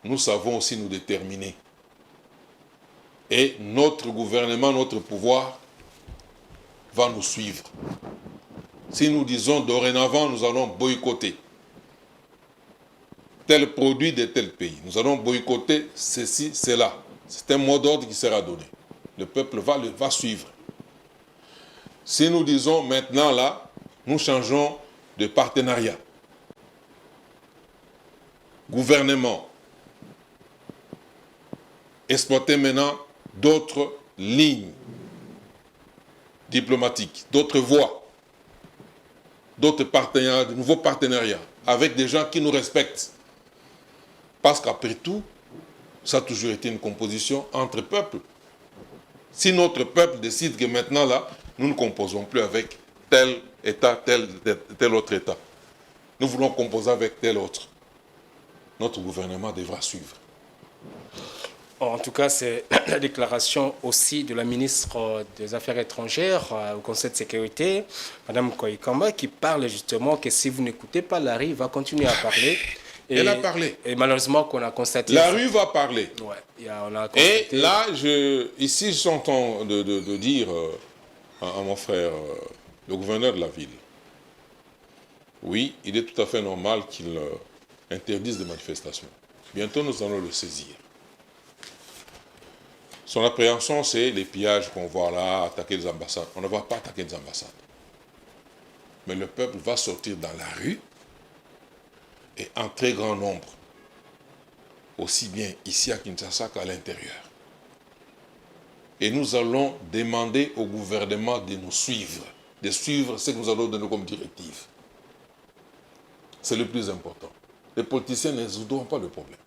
nous savons aussi nous déterminer. Et notre gouvernement, notre pouvoir va nous suivre. Si nous disons dorénavant, nous allons boycotter tel produit de tel pays, nous allons boycotter ceci, cela. C'est un mot d'ordre qui sera donné. Le peuple va suivre. Si nous disons maintenant là, nous changeons de partenariat. Gouvernement, exploiter maintenant d'autres lignes diplomatiques, d'autres voies, d'autres partenariats, de nouveaux partenariats, avec des gens qui nous respectent. Parce qu'après tout, ça a toujours été une composition entre peuples. Si notre peuple décide que maintenant, là, nous ne composons plus avec tel État, tel autre État. Nous voulons composer avec tel autre. Notre gouvernement devra suivre. En tout cas, c'est la déclaration aussi de la ministre des Affaires étrangères au Conseil de sécurité, Mme Koikamba, qui parle justement que si vous n'écoutez pas, la rue va continuer à parler. Elle a parlé. Et malheureusement, qu'on a constaté... La rue va parler. Ouais, on a constaté... Et là, ici, je suis en train de dire à mon frère, le gouverneur de la ville, oui, il est tout à fait normal qu'il interdise des manifestations. Bientôt, nous allons le saisir. Son appréhension, c'est les pillages qu'on voit là, attaquer les ambassades. On ne va pas attaquer les ambassades. Mais le peuple va sortir dans la rue, et en très grand nombre, aussi bien ici à Kinshasa qu'à l'intérieur. Et nous allons demander au gouvernement de nous suivre, de suivre ce que nous allons donner comme directive. C'est le plus important. Les politiciens ne résoudront pas le problème.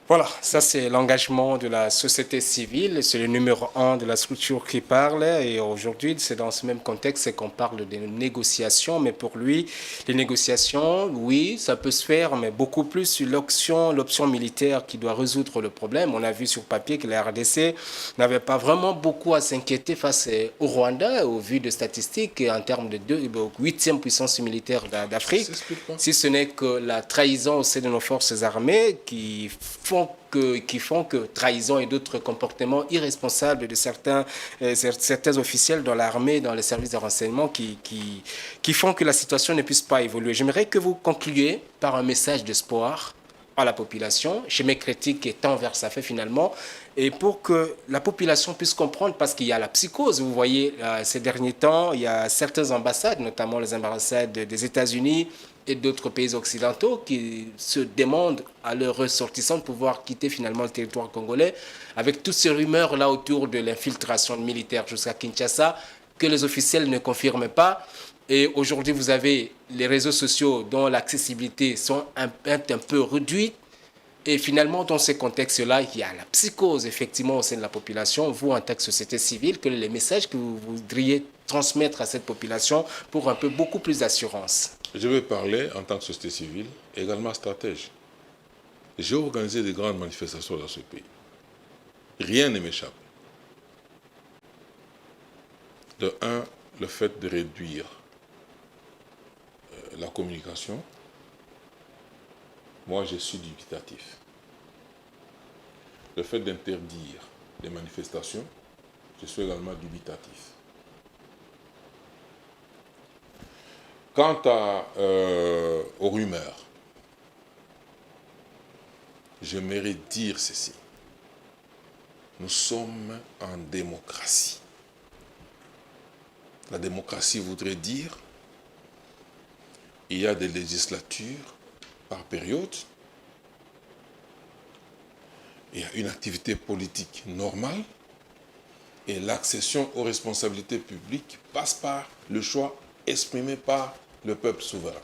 Voilà, ça c'est l'engagement de la société civile, c'est le numéro 1 de la structure qui parle et aujourd'hui c'est dans ce même contexte qu'on parle de négociations, mais pour lui, les négociations, oui, ça peut se faire, mais beaucoup plus sur l'option militaire qui doit résoudre le problème. On a vu sur papier que la RDC n'avait pas vraiment beaucoup à s'inquiéter face au Rwanda, au vu de statistiques en termes de 8e puissance militaire d'Afrique, si ce n'est que la trahison au sein de nos forces armées qui font que trahison et d'autres comportements irresponsables de certains officiels dans l'armée, dans les services de renseignement qui font que la situation ne puisse pas évoluer. J'aimerais que vous concluiez par un message d'espoir à la population. Je mes critiques étant vers ça fait finalement, et pour que la population puisse comprendre, parce qu'il y a la psychose, vous voyez, ces derniers temps, il y a certaines ambassades, notamment les ambassades des États-Unis et d'autres pays occidentaux qui se demandent à leurs ressortissants de pouvoir quitter finalement le territoire congolais, avec toutes ces rumeurs-là autour de l'infiltration militaire jusqu'à Kinshasa, que les officiels ne confirment pas. Et aujourd'hui, vous avez les réseaux sociaux dont l'accessibilité sont un peu réduite. Et finalement, dans ces contextes-là, il y a la psychose, effectivement, au sein de la population. Vous, en tant que société civile, quels sont les messages que vous voudriez transmettre à cette population pour un peu beaucoup plus d'assurance? Je vais parler en tant que société civile, également stratège. J'ai organisé des grandes manifestations dans ce pays. Rien ne m'échappe. De un, le fait de réduire la communication. Moi, je suis dubitatif. Le fait d'interdire les manifestations, je suis également dubitatif. Quant aux rumeurs, j'aimerais dire ceci. Nous sommes en démocratie. La démocratie voudrait dire qu'il y a des législatures par période, il y a une activité politique normale et l'accession aux responsabilités publiques passe par le choix exprimé par le peuple souverain.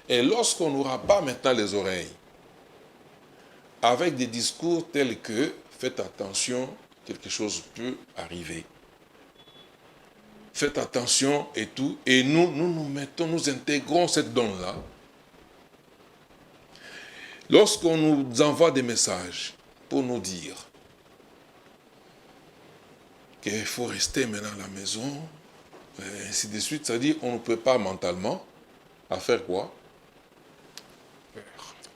Et lorsqu'on n'aura pas maintenant les oreilles, avec des discours tels que « faites attention, quelque chose peut arriver », faites attention et tout. Et nous intégrons cette donne-là. Lorsqu'on nous envoie des messages pour nous dire qu'il faut rester maintenant à la maison, et ainsi de suite, c'est-à-dire qu'on ne peut pas mentalement à faire quoi?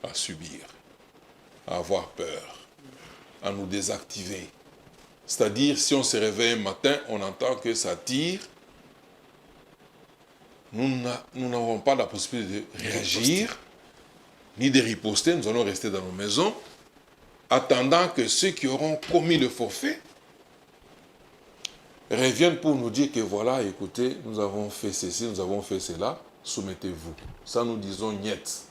À subir, à avoir peur, à nous désactiver. C'est-à-dire, si on se réveille un matin, on entend que ça tire, nous n'avons pas la possibilité de réagir, ni de riposter, nous allons rester dans nos maisons, attendant que ceux qui auront commis le forfait reviennent pour nous dire que voilà, écoutez, nous avons fait ceci, nous avons fait cela, soumettez-vous. Ça, nous disons niet.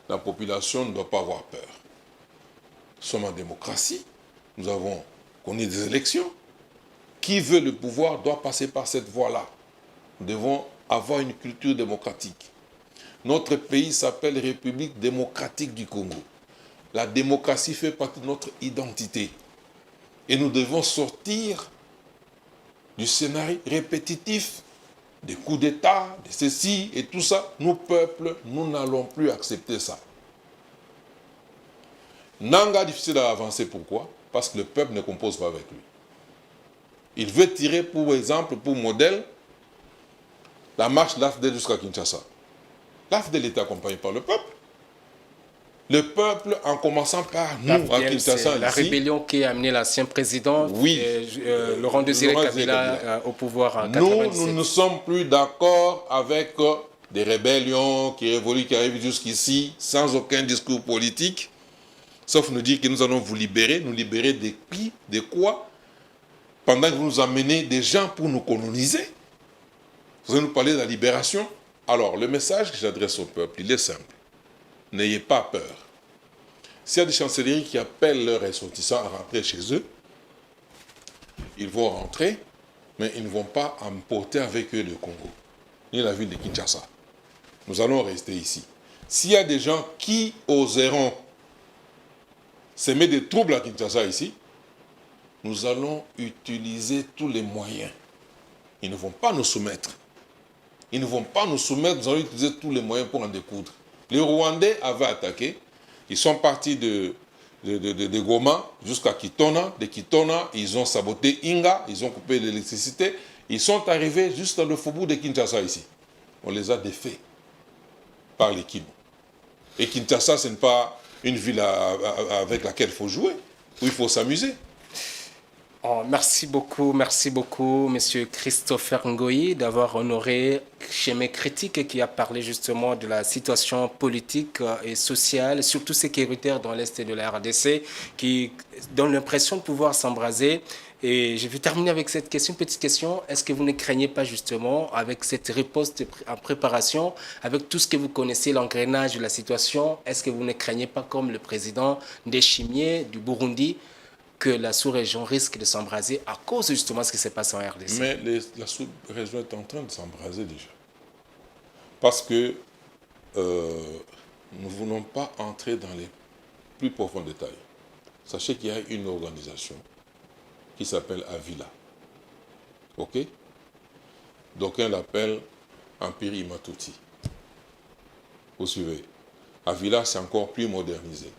La population ne doit pas avoir peur. Nous sommes en démocratie, nous avons connu des élections. Qui veut le pouvoir doit passer par cette voie-là. Nous devons avoir une culture démocratique. Notre pays s'appelle République démocratique du Congo. La démocratie fait partie de notre identité. Et nous devons sortir du scénario répétitif des coups d'État, de ceci et tout ça. Nous, peuples, nous n'allons plus accepter ça. Nanga difficile à avancer, pourquoi? Parce que le peuple ne compose pas avec lui. Il veut tirer, pour exemple, pour modèle, la marche l'AFDEL jusqu'à Kinshasa. L'AFDEL est accompagné par le peuple. Le peuple, en commençant par nous, à Kinshasa, la rébellion qui a amené l'ancien président, oui, Laurent Désiré Kabila, au pouvoir en 1997. Nous ne sommes plus d'accord avec des rébellions qui évoluent, qui arrivent jusqu'ici, sans aucun discours politique, sauf nous dire que nous allons vous libérer. Nous libérer de qui, de quoi? Pendant que vous nous amenez des gens pour nous coloniser. Vous allez nous parler de la libération. Alors, le message que j'adresse au peuple, il est simple. N'ayez pas peur. S'il y a des chancelleries qui appellent leurs ressortissants à rentrer chez eux, ils vont rentrer, mais ils ne vont pas emporter avec eux le Congo, ni la ville de Kinshasa. Nous allons rester ici. S'il y a des gens qui oseront s'aimer des troubles à Kinshasa ici, nous allons utiliser tous les moyens. Ils ne vont pas nous soumettre. Ils ne vont pas nous soumettre, nous allons utiliser tous les moyens pour en découdre. Les Rwandais avaient attaqué, ils sont partis de Goma jusqu'à Kitona. De Kitona, ils ont saboté Inga, ils ont coupé l'électricité. Ils sont arrivés juste dans le faubourg de Kinshasa ici. On les a défaits par les Kim. Et Kinshasa, ce n'est pas une ville avec laquelle il faut jouer, où il faut s'amuser. Oh, merci beaucoup, Monsieur Christopher Ngoyi, d'avoir honoré Chemin Critique qui a parlé justement de la situation politique et sociale, surtout sécuritaire dans l'Est de la RDC, qui donne l'impression de pouvoir s'embraser. Et je vais terminer avec cette question, une petite question. Est-ce que vous ne craignez pas justement, avec cette riposte en préparation, avec tout ce que vous connaissez, l'engrenage de la situation, est-ce que vous ne craignez pas, comme le président Ndayishimiye du Burundi, que la sous-région risque de s'embraser à cause justement de ce qui s'est passé en RDC? Mais la sous-région est en train de s'embraser déjà. Parce que nous ne voulons pas entrer dans les plus profonds détails. Sachez qu'il y a une organisation qui s'appelle Avila. OK? D'aucuns l'appellent Empire Imatuti. Vous suivez? Avila, c'est encore plus modernisé.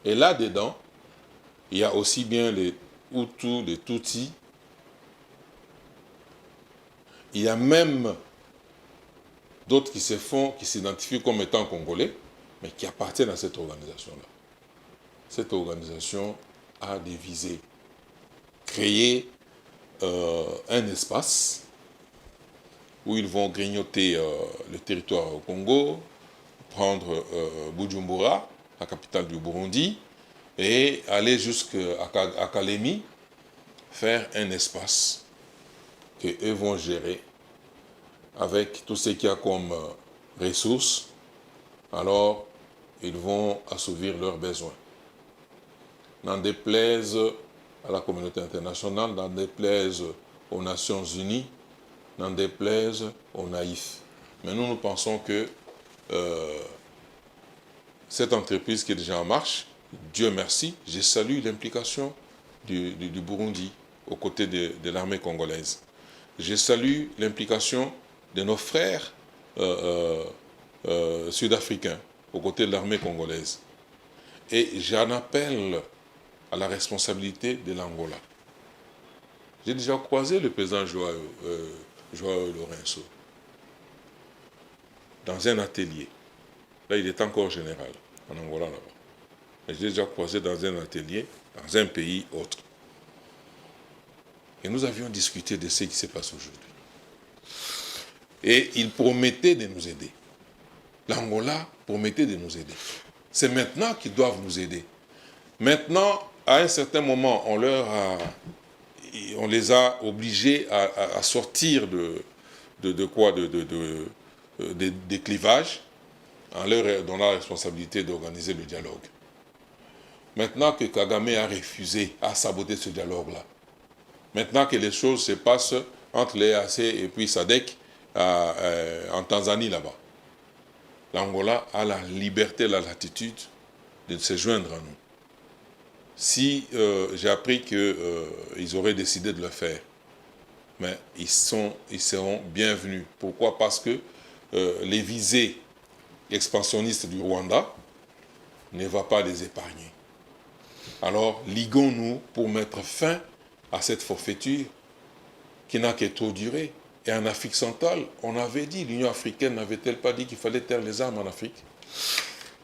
Et là-dedans, il y a aussi bien les Hutus, les Tutsis. Il y a même d'autres qui se font, qui s'identifient comme étant congolais, mais qui appartiennent à cette organisation-là. Cette organisation a des visées. Créer un espace où ils vont grignoter le territoire au Congo, prendre Bujumbura, la capitale du Burundi, et aller jusqu'à Kalemi, faire un espace qu'eux vont gérer avec tout ce qu'il y a comme ressources. Alors, ils vont assouvir leurs besoins. N'en déplaise à la communauté internationale, n'en déplaise aux Nations Unies, n'en déplaise aux naïfs. Mais nous pensons que cette entreprise qui est déjà en marche, Dieu merci, je salue l'implication du Burundi aux côtés de l'armée congolaise. je salue l'implication de nos frères sud-africains aux côtés de l'armée congolaise. Et j'en appelle à la responsabilité de l'Angola. J'ai déjà croisé le président Joao Lourenço dans un atelier. Là, il est encore général, en Angola là-bas. Mais j'ai déjà croisé dans un atelier, dans un pays autre. Et nous avions discuté de ce qui se passe aujourd'hui. Et il promettait de nous aider. L'Angola promettait de nous aider. C'est maintenant qu'ils doivent nous aider. Maintenant, à un certain moment, on les a obligés à sortir des clivages, en leur donnant la responsabilité d'organiser le dialogue. Maintenant que Kagame a refusé, a saboté ce dialogue-là, maintenant que les choses se passent entre les EAC et puis SADC en Tanzanie là-bas, l'Angola a la liberté, la latitude de se joindre à nous. Si j'ai appris qu'ils auraient décidé de le faire, mais ils seront bienvenus. Pourquoi? Parce que les visées expansionnistes du Rwanda ne vont pas les épargner. Alors, liguons-nous pour mettre fin à cette forfaiture qui n'a que trop duré. Et en Afrique centrale, on avait dit, l'Union africaine n'avait-elle pas dit qu'il fallait taire les armes en Afrique?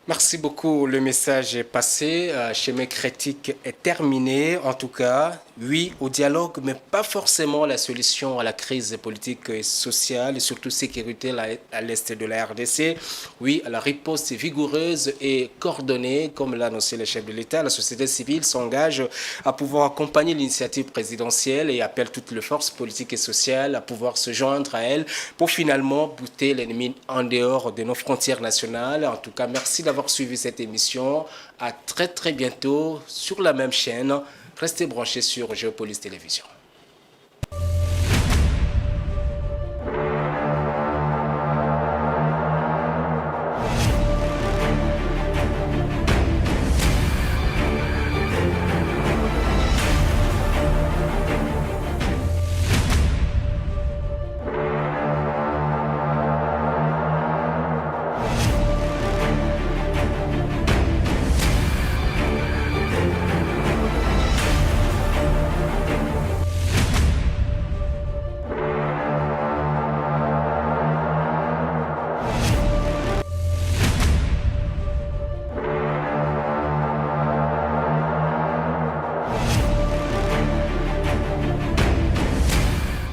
Merci beaucoup. Le message est passé. Chemin critique est terminé. En tout cas, oui au dialogue, mais pas forcément la solution à la crise politique et sociale et surtout sécuritaire à l'est de la RDC. Oui à la riposte vigoureuse et coordonnée, comme l'a annoncé le chef de l'État. La société civile s'engage à pouvoir accompagner l'initiative présidentielle et appelle toutes les forces politiques et sociales à pouvoir se joindre à elle pour finalement bouter l'ennemi en dehors de nos frontières nationales. En tout cas, merci d'avoir suivi cette émission. À très bientôt sur la même chaîne. Restez branchés sur Géopolis Télévision.